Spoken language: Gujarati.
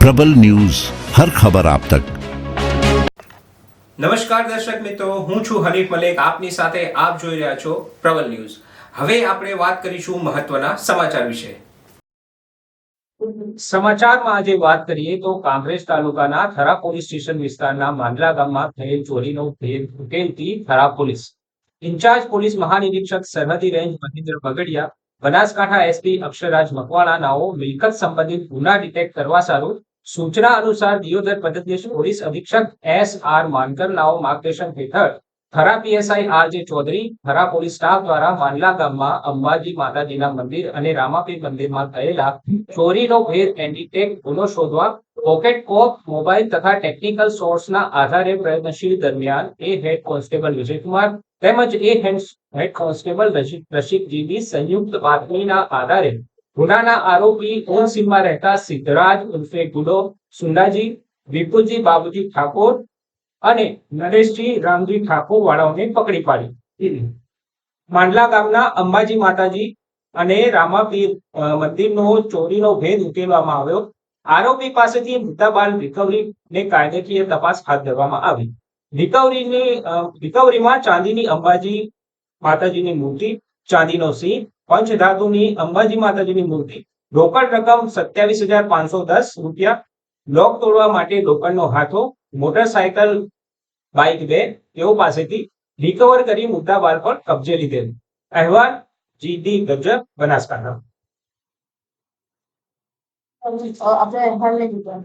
प्रबल न्यूज हर खबर आप तक। નમસ્કાર દર્શક મિત્રો, હું છું હરીફ મલેક, આપની સાથે આપ જોઈ રહ્યા છો પ્રબલ ન્યૂઝ। હવે આપણે વાત કરીશું મહત્વના સમાચાર વિશે। સમાચારમાં આજે વાત કરીએ તો કાંકરેજ તાલુકાના થરા પોલીસ સ્ટેશન વિસ્તારના માંડલા ગામમાં થયેલ ચોરીનો ભેદ ઉકેલતી થરા પોલીસ ઇન્ચાર્જ પોલીસ મહાનિરીક્ષક સરહદી રેન્જ મહેન્દ્ર બગડિયા, બનાસકાંઠા એસપી અક્ષરરાજ મકવાણા નાઓ મિલકત સંબંધિત ગુના ડિટેક્ટ કરવા સારું સૂચના અનુસાર દિયોદર પદ્ધતિશ પોલીસ અધિક્ષક એસ.આર. માનકર નાઓ માર્ગદર્શન હેઠળ Thara PSI R J. Chaudhary, Thara police staff દ્વારા માંડલા ગામમાં અંબાજી માતાજીના મંદિર અને રામાપીર મંદિરમાં થયેલા ચોરીનો ભેદ ડિટેક્ટ ગુનો શોધવા પોકેટ કોપ, મોબાઈલ તથા ટેકનિકલ સોર્સના આધારે પ્રયત્નશીલ દરમિયાન એ હેડ કોન્સ્ટેબલ વિજયકુમાર તેમજ એ હેડ કોન્સ્ટેબલ રશીદ જીબી સંયુક્ત બાતમીના આધારે ગુનાના આરોપી ઓનસીમમાં રહેતા સિદ્ધરાજ ઉર્ફે ગુડો સુંડાજી, વિપુલજી બાબુજી ઠાકોર અને નરેશજી રામજી ઠાકોર વાળાઓને પકડી પાડી માંડલા ગામના અંબાજી માતાજી અને રામાપીર મંદિરનો ચોરીનો ભેદ ઉકેલવામાં આવ્યો। આરોપી પાસેથી મુદ્દામાલ રિકવરીને કાયદાકીય તપાસ હાથ ધરવામાં આવી। રિકવરીમાં ચાંદીની અંબાજી માતાજીની મૂર્તિ, ચાંદીનો સિંહ, પંચધાતુની અંબાજી માતાજીની મૂર્તિ, રોકડ રકમ 27,510 રૂપિયા, લોક તોડવા માટે લોખંડનો હાથો, મોટરસાયકલ, બાઇક 2 તેઓ પાસેથી રિકવર કરી મુદ્દામાલ પર કબજે લીધેલ। અહેવાલ જી.ડી. ગજ્જર, બનાસકાંઠા। આપણે હાલ નહીં